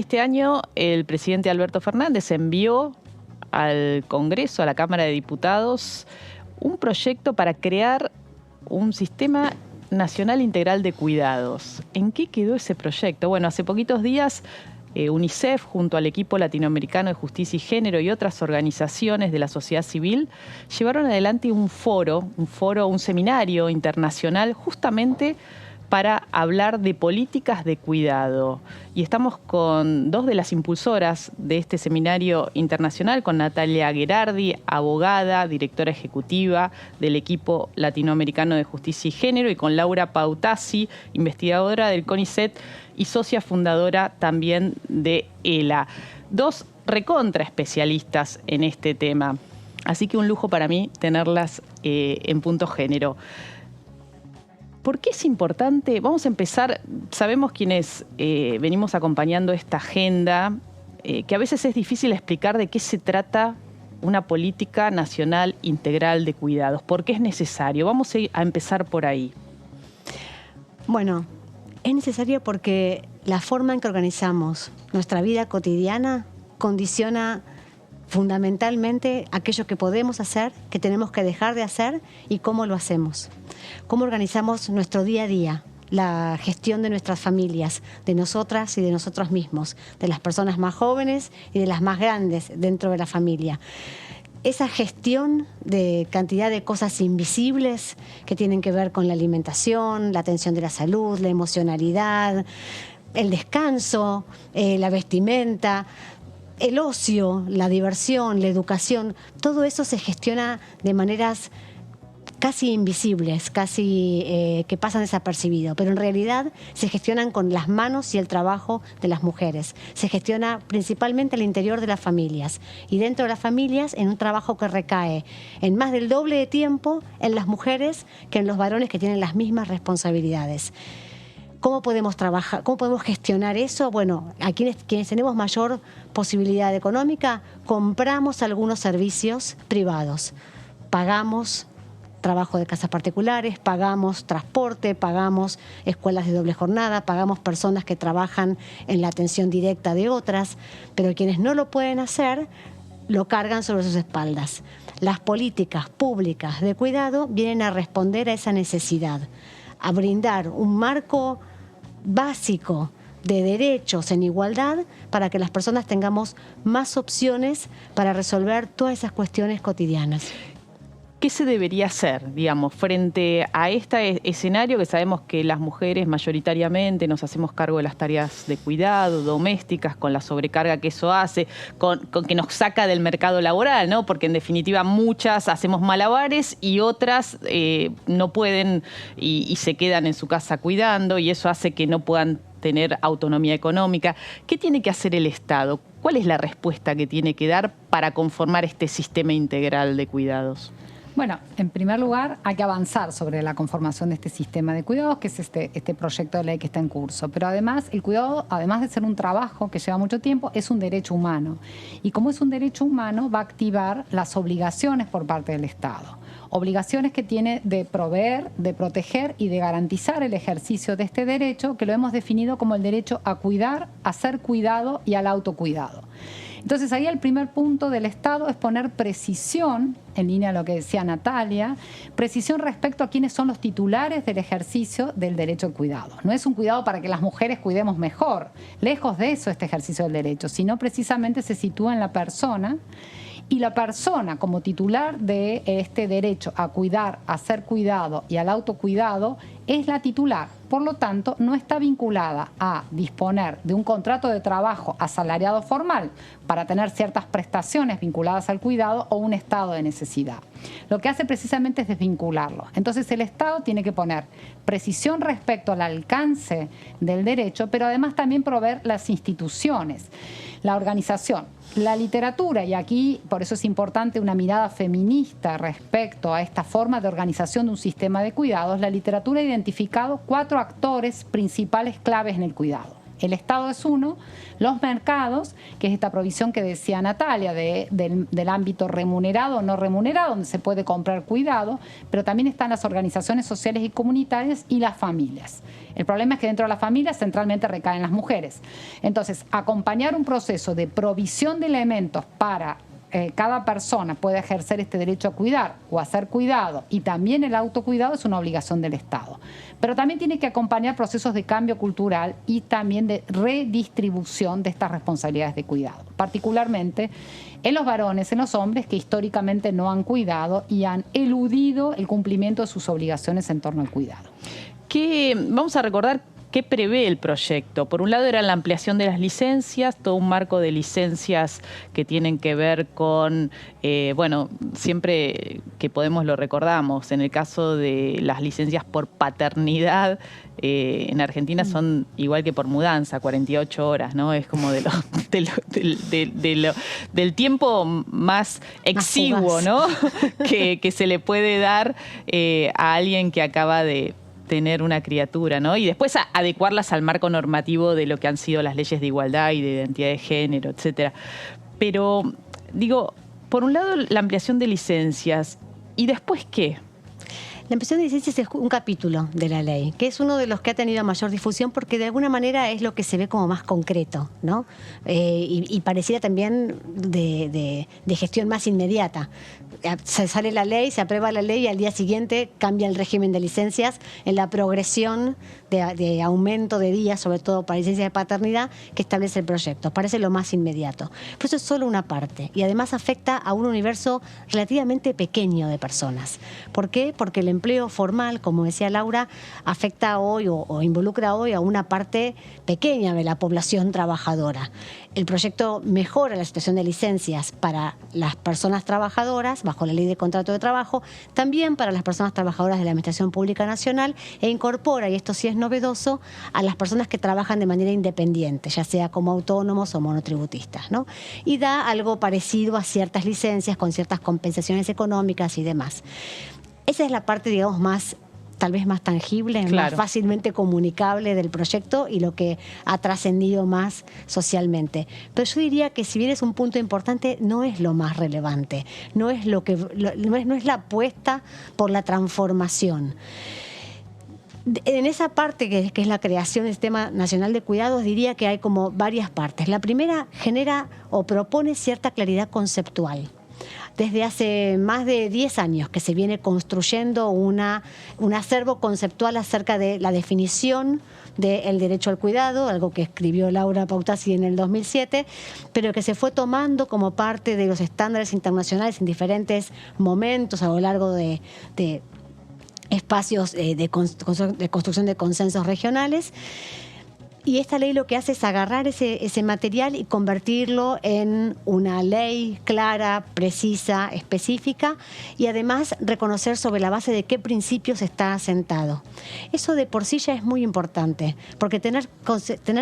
este año el presidente Alberto Fernández envió al Congreso, a la Cámara de Diputados, un proyecto para crear un sistema nacional integral de cuidados. ¿En qué quedó ese proyecto? Bueno, hace poquitos días UNICEF, junto al equipo latinoamericano de justicia y género y otras organizaciones de la sociedad civil, llevaron adelante un seminario internacional justamente para hablar de políticas de cuidado. Y estamos con dos de las impulsoras de este seminario internacional, con Natalia Gherardi, abogada, directora ejecutiva del equipo latinoamericano de justicia y género, y con Laura Pautasi, investigadora del CONICET y socia fundadora también de ELA. Dos recontra especialistas en este tema. Así que un lujo para mí tenerlas en Punto Género. ¿Por qué es importante? Vamos a empezar, sabemos quienes venimos acompañando esta agenda, que a veces es difícil explicar de qué se trata una política nacional integral de cuidados. ¿Por qué es necesario? Vamos a empezar por ahí. Bueno, es necesario porque la forma en que organizamos nuestra vida cotidiana condiciona fundamentalmente aquello que podemos hacer, que tenemos que dejar de hacer y cómo lo hacemos. Cómo organizamos nuestro día a día, la gestión de nuestras familias, de nosotras y de nosotros mismos, de las personas más jóvenes y de las más grandes dentro de la familia. Esa gestión de cantidad de cosas invisibles que tienen que ver con la alimentación, la atención de la salud, la emocionalidad, el descanso, la vestimenta, el ocio, la diversión, la educación, todo eso se gestiona de maneras casi invisibles, casi que pasan desapercibido, pero en realidad se gestionan con las manos y el trabajo de las mujeres. Se gestiona principalmente al interior de las familias y dentro de las familias en un trabajo que recae en más del doble de tiempo en las mujeres que en los varones que tienen las mismas responsabilidades. ¿Cómo podemos trabajar? ¿Cómo podemos gestionar eso? Bueno, a quienes tenemos mayor posibilidad económica, compramos algunos servicios privados, pagamos trabajo de casas particulares, pagamos transporte, pagamos escuelas de doble jornada, pagamos personas que trabajan en la atención directa de otras, pero quienes no lo pueden hacer, lo cargan sobre sus espaldas. Las políticas públicas de cuidado vienen a responder a esa necesidad, a brindar un marco básico de derechos en igualdad para que las personas tengamos más opciones para resolver todas esas cuestiones cotidianas. ¿Qué se debería hacer, digamos, frente a este escenario que sabemos que las mujeres mayoritariamente nos hacemos cargo de las tareas de cuidado, domésticas, con la sobrecarga que eso hace, con que nos saca del mercado laboral, ¿no? Porque en definitiva muchas hacemos malabares y otras no pueden y se quedan en su casa cuidando, y eso hace que no puedan tener autonomía económica. ¿Qué tiene que hacer el Estado? ¿Cuál es la respuesta que tiene que dar para conformar este sistema integral de cuidados? Bueno, en primer lugar hay que avanzar sobre la conformación de este sistema de cuidados, que es este proyecto de ley que está en curso. Pero además, el cuidado, además de ser un trabajo que lleva mucho tiempo, es un derecho humano. Y como es un derecho humano, va a activar las obligaciones por parte del Estado. Obligaciones que tiene de proveer, de proteger y de garantizar el ejercicio de este derecho, que lo hemos definido como el derecho a cuidar, a ser cuidado y al autocuidado. Entonces ahí el primer punto del Estado es poner precisión, en línea a lo que decía Natalia, precisión respecto a quiénes son los titulares del ejercicio del derecho al cuidado. No es un cuidado para que las mujeres cuidemos mejor, lejos de eso este ejercicio del derecho, sino precisamente se sitúa en la persona, y la persona como titular de este derecho a cuidar, a ser cuidado y al autocuidado es la titular. Por lo tanto, no está vinculada a disponer de un contrato de trabajo asalariado formal para tener ciertas prestaciones vinculadas al cuidado o un estado de necesidad. Lo que hace precisamente es desvincularlo. Entonces el Estado tiene que poner precisión respecto al alcance del derecho, pero además también proveer las instituciones, la organización, la literatura, y aquí por eso es importante una mirada feminista respecto a esta forma de organización de un sistema de cuidados. La literatura ha identificado 4 actores principales claves en el cuidado. El Estado es uno, los mercados, que es esta provisión que decía Natalia, del ámbito remunerado o no remunerado, donde se puede comprar cuidado, pero también están las organizaciones sociales y comunitarias y las familias. El problema es que dentro de las familias centralmente recaen las mujeres. Entonces, acompañar un proceso de provisión de elementos para cada persona pueda ejercer este derecho a cuidar o a ser cuidado, y también el autocuidado, es una obligación del Estado. Pero también tiene que acompañar procesos de cambio cultural y también de redistribución de estas responsabilidades de cuidado, particularmente en los varones, en los hombres que históricamente no han cuidado y han eludido el cumplimiento de sus obligaciones en torno al cuidado. Vamos a recordar qué prevé el proyecto. Por un lado era la ampliación de las licencias, todo un marco de licencias que tienen que ver con, bueno, siempre que podemos lo recordamos, en el caso de las licencias por paternidad, en Argentina son igual que por mudanza, 48 horas, ¿no? Es como del tiempo más exiguo, ¿no? que se le puede dar a alguien que acaba de tener una criatura, ¿no? Y después adecuarlas al marco normativo de lo que han sido las leyes de igualdad y de identidad de género, etcétera. Pero, digo, por un lado la ampliación de licencias, ¿y después qué? La ampliación de licencias es un capítulo de la ley, que es uno de los que ha tenido mayor difusión porque de alguna manera es lo que se ve como más concreto, ¿no? Y pareciera también de gestión más inmediata. Se sale la ley, se aprueba la ley y al día siguiente cambia el régimen de licencias en la progresión de aumento de días, sobre todo para licencias de paternidad, que establece el proyecto. Parece lo más inmediato. Pero eso es solo una parte y además afecta a un universo relativamente pequeño de personas. ¿Por qué? Porque el empleo formal, como decía Laura, afecta hoy o involucra hoy a una parte pequeña de la población trabajadora. El proyecto mejora la situación de licencias para las personas trabajadoras, bajo la Ley de Contrato de Trabajo, también para las personas trabajadoras de la Administración Pública Nacional, e incorpora, y esto sí es novedoso, a las personas que trabajan de manera independiente, ya sea como autónomos o monotributistas, ¿no? Y da algo parecido a ciertas licencias con ciertas compensaciones económicas y demás. Esa es la parte, digamos, tal vez más tangible, claro, más fácilmente comunicable del proyecto y lo que ha trascendido más socialmente. Pero yo diría que si bien es un punto importante, no es lo más relevante, no es la apuesta por la transformación. En esa parte que es la creación del Sistema Nacional de Cuidados, diría que hay como varias partes. La primera genera o propone cierta claridad conceptual. Desde hace más de 10 años que se viene construyendo un acervo conceptual acerca de la definición del derecho al cuidado, algo que escribió Laura Pautasi en el 2007, pero que se fue tomando como parte de los estándares internacionales en diferentes momentos a lo largo de espacios de construcción de consensos regionales. Y esta ley lo que hace es agarrar ese material y convertirlo en una ley clara, precisa, específica y además reconocer sobre la base de qué principios está asentado. Eso de por sí ya es muy importante, porque tener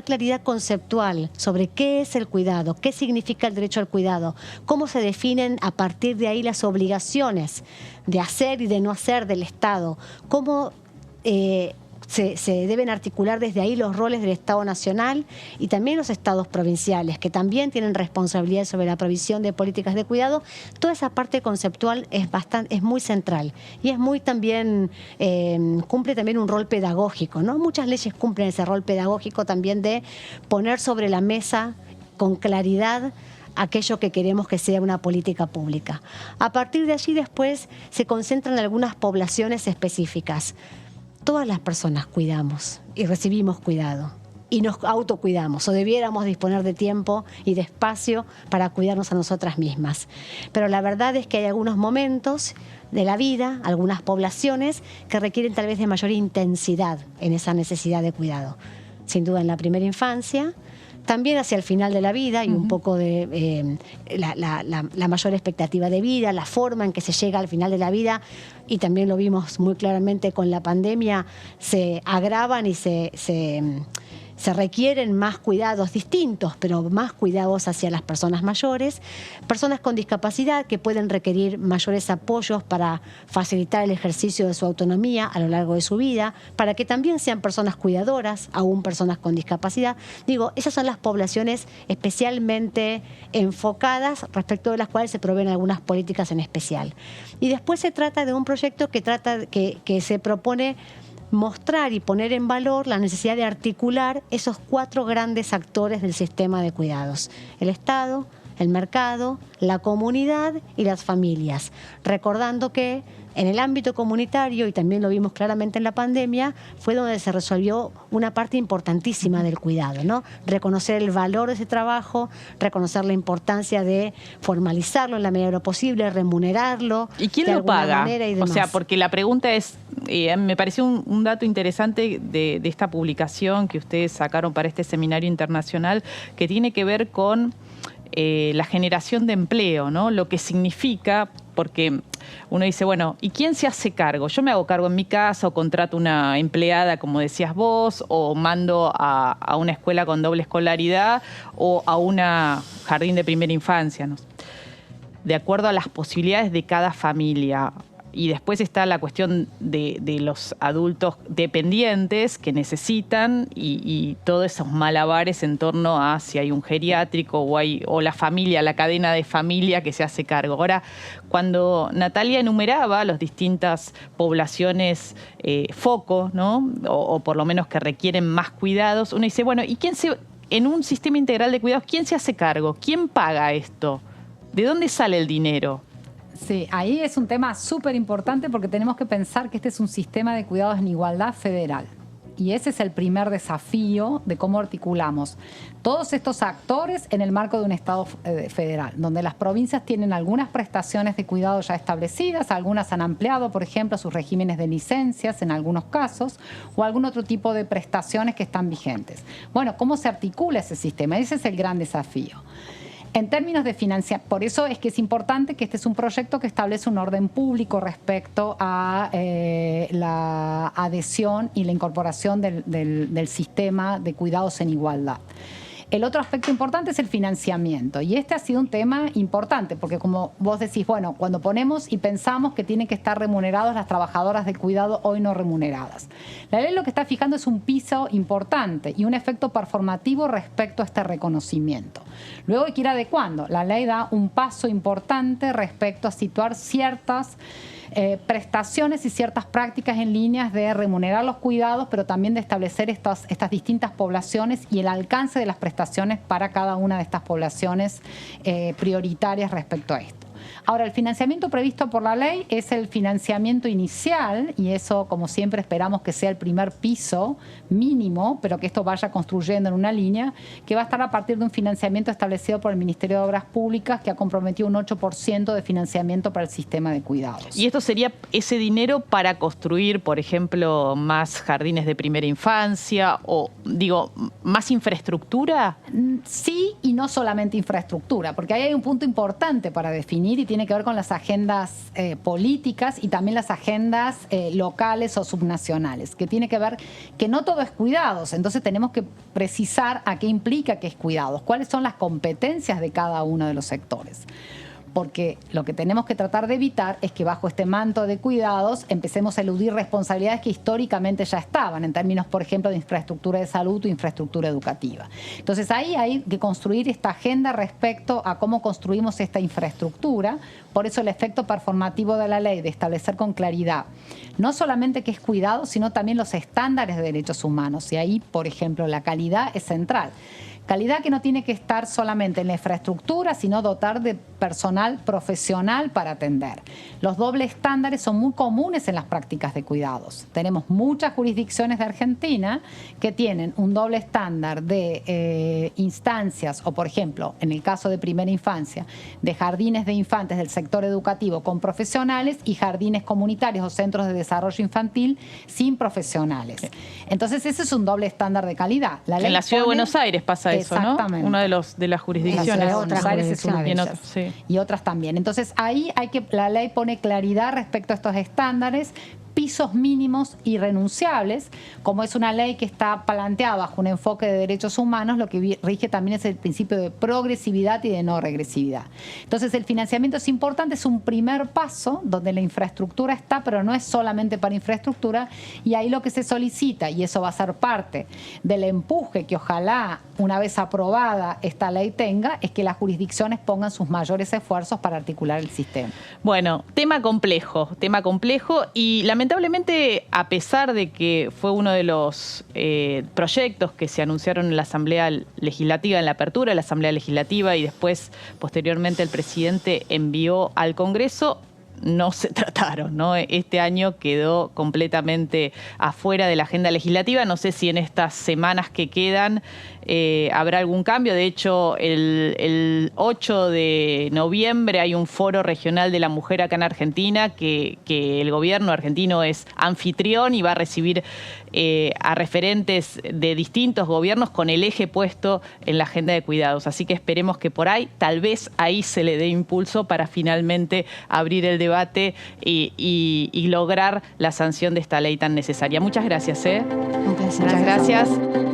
claridad conceptual sobre qué es el cuidado, qué significa el derecho al cuidado, cómo se definen a partir de ahí las obligaciones de hacer y de no hacer del Estado, cómo se deben articular desde ahí los roles del Estado Nacional y también los estados provinciales, que también tienen responsabilidad sobre la provisión de políticas de cuidado. Toda esa parte conceptual es muy central y es muy también cumple también un rol pedagógico, ¿no? Muchas leyes cumplen ese rol pedagógico también de poner sobre la mesa con claridad aquello que queremos que sea una política pública. A partir de allí después se concentran algunas poblaciones específicas. Todas las personas cuidamos y recibimos cuidado y nos autocuidamos o debiéramos disponer de tiempo y de espacio para cuidarnos a nosotras mismas. Pero la verdad es que hay algunos momentos de la vida, algunas poblaciones que requieren tal vez de mayor intensidad en esa necesidad de cuidado. Sin duda en la primera infancia, también hacia el final de la vida y un poco de la mayor expectativa de vida, la forma en que se llega al final de la vida, y también lo vimos muy claramente con la pandemia, se agravan y se se requieren más cuidados distintos, pero más cuidados hacia las personas mayores, personas con discapacidad que pueden requerir mayores apoyos para facilitar el ejercicio de su autonomía a lo largo de su vida, para que también sean personas cuidadoras, aún personas con discapacidad. Digo, esas son las poblaciones especialmente enfocadas respecto de las cuales se proveen algunas políticas en especial. Y después se trata de un proyecto que se propone mostrar y poner en valor la necesidad de articular esos 4 grandes actores del sistema de cuidados: el Estado, el mercado, la comunidad y las familias, recordando que en el ámbito comunitario, y también lo vimos claramente en la pandemia, fue donde se resolvió una parte importantísima del cuidado, ¿no? Reconocer el valor de ese trabajo, reconocer la importancia de formalizarlo en la medida de lo posible, remunerarlo. ¿Y quién de lo alguna paga? manera y O demás. sea, porque la pregunta es, me pareció un dato interesante de esta publicación que ustedes sacaron para este seminario internacional, que tiene que ver con la generación de empleo, ¿no? Lo que significa, porque uno dice, bueno, ¿y quién se hace cargo? Yo me hago cargo en mi casa, o contrato una empleada, como decías vos, o mando a una escuela con doble escolaridad, o a una jardín de primera infancia, ¿no? De acuerdo a las posibilidades de cada familia. Y después está la cuestión de los adultos dependientes que necesitan y todos esos malabares en torno a si hay un geriátrico o la familia, la cadena de familia que se hace cargo. Ahora, cuando Natalia enumeraba las distintas poblaciones foco, ¿no? O por lo menos que requieren más cuidados, uno dice, bueno, ¿y en un sistema integral de cuidados, quién se hace cargo? ¿Quién paga esto? ¿De dónde sale el dinero? Sí, ahí es un tema súper importante porque tenemos que pensar que este es un sistema de cuidados en igualdad federal. Y ese es el primer desafío de cómo articulamos todos estos actores en el marco de un Estado federal, donde las provincias tienen algunas prestaciones de cuidado ya establecidas, algunas han ampliado, por ejemplo, sus regímenes de licencias en algunos casos, o algún otro tipo de prestaciones que están vigentes. Bueno, ¿cómo se articula ese sistema? Ese es el gran desafío. En términos de financiación, por eso es que es importante que este es un proyecto que establece un orden público respecto a la adhesión y la incorporación del sistema de cuidados en igualdad. El otro aspecto importante es el financiamiento, y este ha sido un tema importante, porque como vos decís, bueno, cuando ponemos y pensamos que tienen que estar remuneradas las trabajadoras de cuidado hoy no remuneradas. La ley lo que está fijando es un piso importante y un efecto performativo respecto a este reconocimiento. Luego hay que ir adecuando. La ley da un paso importante respecto a situar ciertas prestaciones y ciertas prácticas en líneas de remunerar los cuidados, pero también de establecer estas distintas poblaciones y el alcance de las prestaciones para cada una de estas poblaciones prioritarias respecto a esto. Ahora, el financiamiento previsto por la ley es el financiamiento inicial, y eso, como siempre, esperamos que sea el primer piso mínimo, pero que esto vaya construyendo en una línea, que va a estar a partir de un financiamiento establecido por el Ministerio de Obras Públicas, que ha comprometido un 8% de financiamiento para el sistema de cuidados. ¿Y esto sería ese dinero para construir, por ejemplo, más jardines de primera infancia o, digo, más infraestructura? Sí, y no solamente infraestructura, porque ahí hay un punto importante para definir y tiene que ver con las agendas políticas y también las agendas locales o subnacionales, que tiene que ver que no todo es cuidados, entonces tenemos que precisar a qué implica que es cuidados, cuáles son las competencias de cada uno de los sectores. Porque lo que tenemos que tratar de evitar es que bajo este manto de cuidados empecemos a eludir responsabilidades que históricamente ya estaban, en términos, por ejemplo, de infraestructura de salud o infraestructura educativa. Entonces ahí hay que construir esta agenda respecto a cómo construimos esta infraestructura. Por eso el efecto performativo de la ley de establecer con claridad no solamente qué es cuidado, sino también los estándares de derechos humanos. Y ahí, por ejemplo, la calidad es central. Calidad que no tiene que estar solamente en la infraestructura, sino dotar de personal profesional para atender. Los dobles estándares son muy comunes en las prácticas de cuidados. Tenemos muchas jurisdicciones de Argentina que tienen un doble estándar de instancias, o por ejemplo, en el caso de primera infancia, de jardines de infantes del sector educativo con profesionales y jardines comunitarios o centros de desarrollo infantil sin profesionales. Entonces ese es un doble estándar de calidad. En la Ciudad de Buenos Aires pasa eso, ¿no? Una de las jurisdicciones. Buenos Aires es una de ellas. Sí. Y otras también. Entonces ahí la ley pone claridad respecto a estos estándares, pisos mínimos irrenunciables, como es una ley que está planteada bajo un enfoque de derechos humanos, lo que rige también es el principio de progresividad y de no regresividad. Entonces el financiamiento es importante, es un primer paso donde la infraestructura está, pero no es solamente para infraestructura, y ahí lo que se solicita, y eso va a ser parte del empuje que ojalá una vez aprobada esta ley tenga, es que las jurisdicciones pongan sus mayores esfuerzos para articular el sistema. Bueno, tema complejo y lamentablemente, a pesar de que fue uno de los proyectos que se anunciaron en la Asamblea Legislativa, en la apertura de la Asamblea Legislativa, y después, posteriormente, el presidente envió al Congreso, no se trataron, ¿no? Este año quedó completamente afuera de la agenda legislativa. No sé si en estas semanas que quedan habrá algún cambio. De hecho, el 8 de noviembre hay un foro regional de la mujer acá en Argentina que el gobierno argentino es anfitrión y va a recibir a referentes de distintos gobiernos con el eje puesto en la agenda de cuidados. Así que esperemos que por ahí, tal vez ahí se le dé impulso para finalmente abrir el debate y lograr la sanción de esta ley tan necesaria. Muchas gracias. Un placer. Muchas gracias.